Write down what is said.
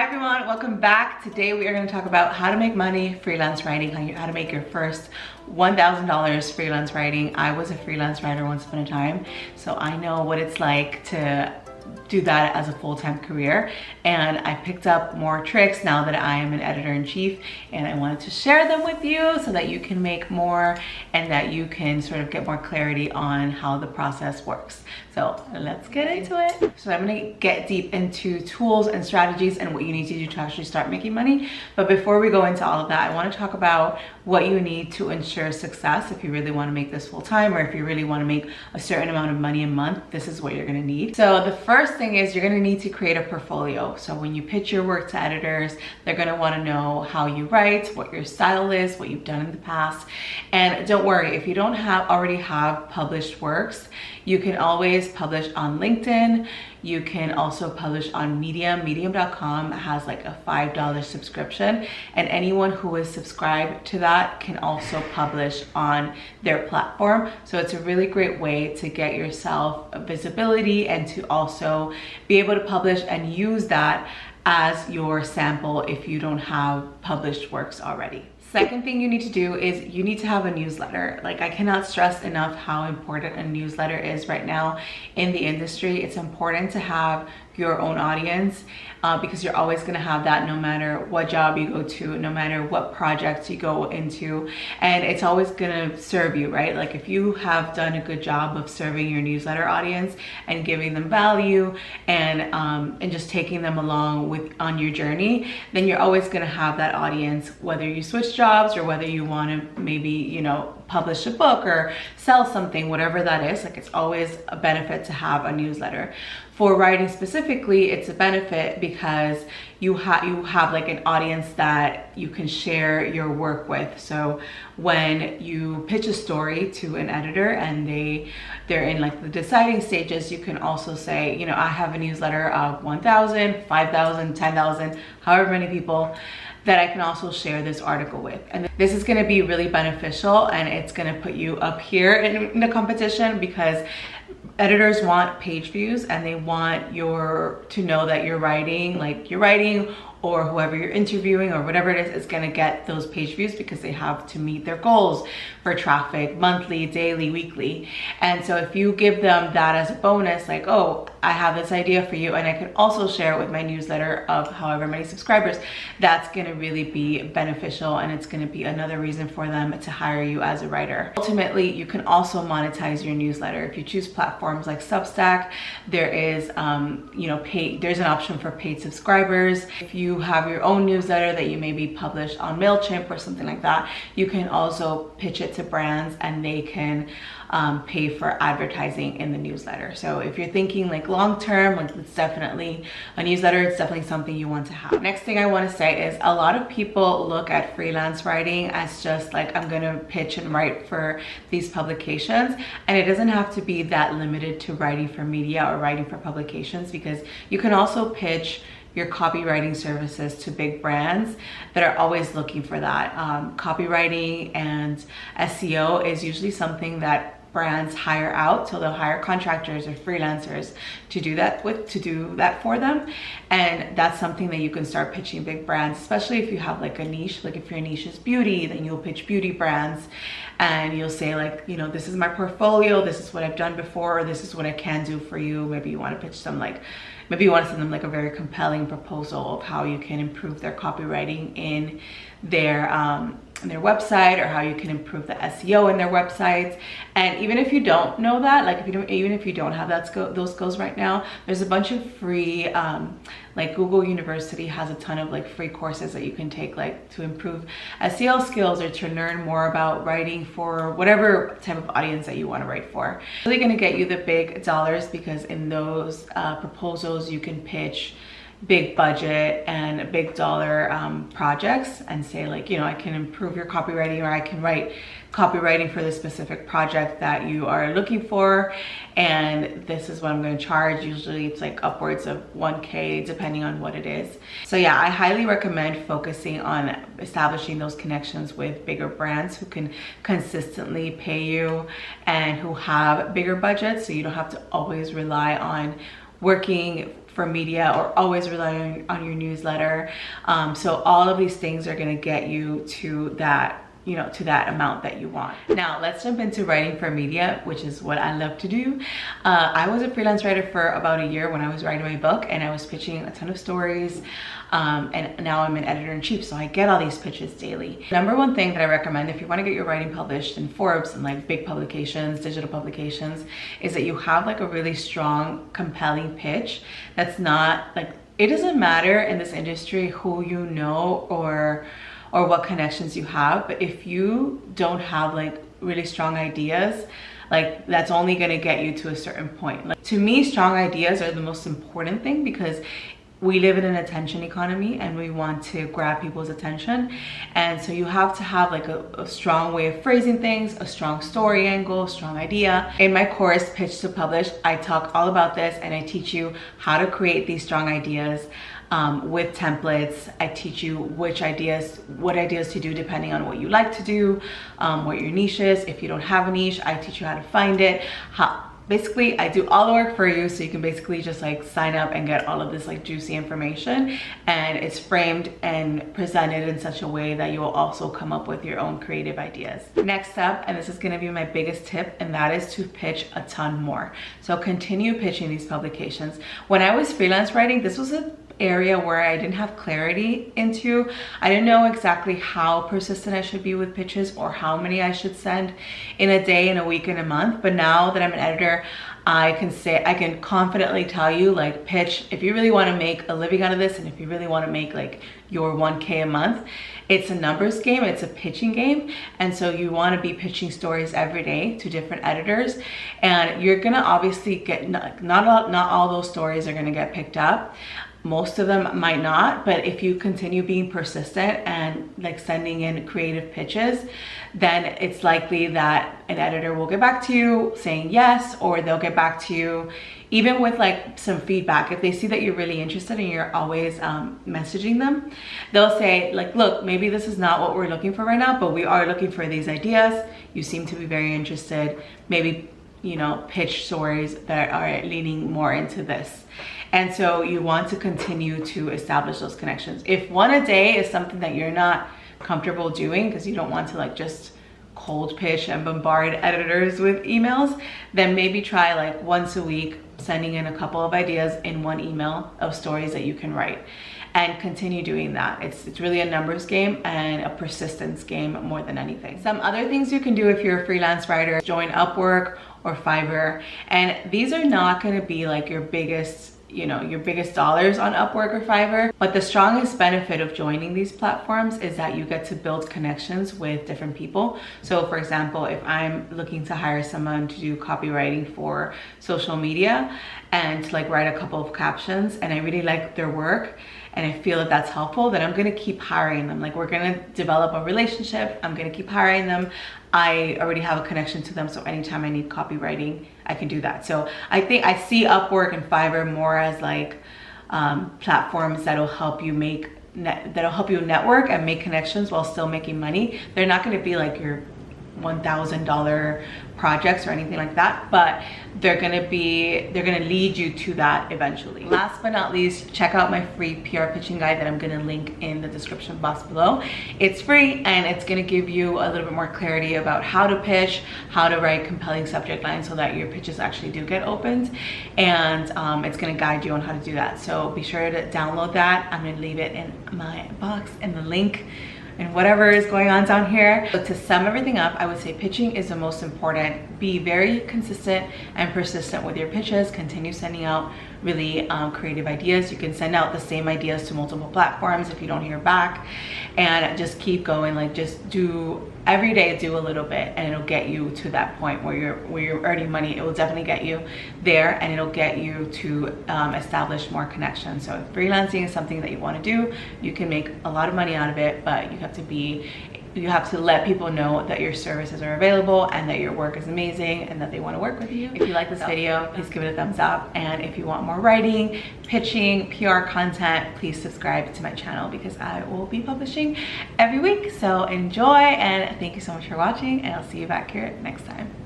Hi everyone, welcome back. Today we are going to talk about how to make money freelance writing, how to make your first $1,000 freelance writing. I was a freelance writer once upon a time, so I know what it's like to do that as a full-time career, and I picked up more tricks now that I am an editor-in-chief, and I wanted to share them with you so that you can make more and that you can sort of get more clarity on how the process works. So let's get into it. So I'm gonna get deep into tools and strategies and what you need to do to actually start making money. But before we go into all of that, I want to talk about what you need to ensure success. If you really want to make this full-time, or if you really want to make a certain amount of money a month, this is what you're going to need. So the first thing is you're going to need to create a portfolio. So when you pitch your work to editors, they're going to want to know how you write, what your style is, what you've done in the past. And don't worry, if you don't already have published works, you can always publish on LinkedIn. You can also publish on Medium. Medium.com has like a $5 subscription, and anyone who is subscribed to that can also publish on their platform. So it's a really great way to get yourself visibility and to also be able to publish and use that as your sample if you don't have published works already. Second thing you need to do is you need to have a newsletter. Like, I cannot stress enough how important a newsletter is right now in the industry. It's important to have your own audience because you're always going to have that no matter what job you go to, no matter what projects you go into, and it's always going to serve you, right? Like, if you have done a good job of serving your newsletter audience and giving them value and just taking them along on your journey, then you're always going to have that audience, whether you switch jobs or whether you want to maybe, you know, publish a book or sell something, whatever that is. Like, it's always a benefit to have a newsletter. For writing specifically, it's a benefit because you have like an audience that you can share your work with. So when you pitch a story to an editor and they're in like the deciding stages, you can also say, you know, I have a newsletter of 1,000, 5,000, 10,000, however many people that I can also share this article with. And this is gonna be really beneficial, and it's gonna put you up here in the competition because editors want page views and they want to know that you're writing, or whoever you're interviewing or whatever it is gonna get those page views because they have to meet their goals for traffic monthly, daily, weekly. And so if you give them that as a bonus, like, oh, I have this idea for you and I can also share it with my newsletter of however many subscribers, that's gonna really be beneficial, and it's gonna be another reason for them to hire you as a writer. Ultimately, you can also monetize your newsletter. If you choose platforms like Substack, there is there's an option for paid subscribers. If you have your own newsletter that you maybe publish on MailChimp or something like that, you can also pitch it to brands and they can pay for advertising in the newsletter. So if you're thinking like long-term, like, it's definitely a newsletter, it's definitely something you want to have. Next thing I want to say is a lot of people look at freelance writing as just like, I'm gonna pitch and write for these publications, and it doesn't have to be that limited to writing for media or writing for publications, because you can also pitch your copywriting services to big brands that are always looking for that. Copywriting and SEO is usually something that brands hire out, so they'll hire contractors or freelancers to do that for them. And that's something that you can start pitching big brands, especially if you have like a niche. Like, if your niche is beauty, then you'll pitch beauty brands and you'll say, like, you know, this is my portfolio, this is what I've done before, or this is what I can do for you. Maybe you want to pitch them maybe you want to send them like a very compelling proposal of how you can improve their copywriting in their website, or how you can improve the SEO in their websites. And even if you don't know that, like, even if you don't have those skills right now, there's a bunch of free, like Google University has a ton of like free courses that you can take, like, to improve SEO skills or to learn more about writing for whatever type of audience that you want to write for. It's really going to get you the big dollars, because in those proposals you can pitch big budget and big dollar projects and say, like, you know, I can improve your copywriting, or I can write copywriting for the specific project that you are looking for, and this is what I'm going to charge. Usually it's like upwards of 1K depending on what it is. So yeah, I highly recommend focusing on establishing those connections with bigger brands who can consistently pay you and who have bigger budgets, so you don't have to always rely on working for media or always rely on your newsletter. So all of these things are going to get you to that, you know, to that amount that you want. Now let's jump into writing for media, which is what I love to do. I was a freelance writer for about a year when I was writing my book, and I was pitching a ton of stories. And now I'm an editor-in-chief, so I get all these pitches daily. Number one thing that I recommend if you want to get your writing published in Forbes and like big publications, digital publications, is that you have like a really strong, compelling pitch that's not like, it doesn't matter in this industry who you know or what connections you have, but if you don't have like really strong ideas, like that's only going to get you to a certain point. Like, to me, strong ideas are the most important thing, because we live in an attention economy and we want to grab people's attention. And so you have to have like a strong way of phrasing things, a strong story angle, strong idea. In my course, Pitch to Publish, I talk all about this, and I teach you how to create these strong ideas with templates. I teach you what ideas to do depending on what you like to do, what your niche is. If you don't have a niche, I teach you how to find it. Basically, I do all the work for you, so you can basically just like sign up and get all of this like juicy information, and it's framed and presented in such a way that you will also come up with your own creative ideas. Next up, and this is going to be my biggest tip, and that is to pitch a ton more. So continue pitching these publications. When I was freelance writing, this was an area where I didn't have clarity into. I didn't know exactly how persistent I should be with pitches or how many I should send in a day, in a week, in a month. But now that I'm an editor, I can confidently tell you, like, pitch if you really want to make a living out of this, and if you really want to make like your 1K a month. It's a numbers game, it's a pitching game, and so you want to be pitching stories every day to different editors, and you're gonna obviously get not all those stories are gonna get picked up. Most of them might not, but if you continue being persistent and like sending in creative pitches, then it's likely that an editor will get back to you saying yes, or they'll get back to you even with like some feedback. If they see that you're really interested and you're always messaging them, they'll say like, look, maybe this is not what we're looking for right now, but we are looking for these ideas. You seem to be very interested. Maybe, you know, pitch stories that are leaning more into this. And so you want to continue to establish those connections. If one a day is something that you're not comfortable doing, because you don't want to like just cold pitch and bombard editors with emails, then maybe try like once a week sending in a couple of ideas in one email of stories that you can write, and continue doing that. It's really a numbers game and a persistence game more than anything. Some other things you can do if you're a freelance writer: join Upwork or Fiverr. And these are not going to be like your biggest dollars on Upwork or Fiverr, but the strongest benefit of joining these platforms is that you get to build connections with different people. So for example, if I'm looking to hire someone to do copywriting for social media and to like write a couple of captions, and I really like their work and I feel that that's helpful, then I'm gonna keep hiring them. Like, we're gonna develop a relationship, I'm gonna keep hiring them. I already have a connection to them, so anytime I need copywriting, I can do that. So I think I see Upwork and Fiverr more as like platforms that'll help you network and make connections while still making money. They're not gonna be like your $1,000 projects or anything like that, but they're gonna lead you to that eventually. Last but not least, check out my free PR pitching guide that I'm gonna link in the description box below. It's free, and it's gonna give you a little bit more clarity about how to pitch, how to write compelling subject lines so that your pitches actually do get opened, and it's gonna guide you on how to do that. So be sure to download that. I'm gonna leave it in my box in the link and whatever is going on down here. So to sum everything up, I would say pitching is the most important. Be very consistent and persistent with your pitches. Continue sending out really creative ideas. You can send out the same ideas to multiple platforms if you don't hear back, and just keep going. Like, just do every day, do a little bit, and it'll get you to that point where you're earning money. It will definitely get you there, and it'll get you to establish more connections. So if freelancing is something that you want to do, you can make a lot of money out of it, but you have to let people know that your services are available and that your work is amazing and that they want to work with you. If you like this video, please give it a thumbs up. And if you want more writing, pitching, PR content, please subscribe to my channel, because I will be publishing every week. So enjoy, and thank you so much for watching, and I'll see you back here next time.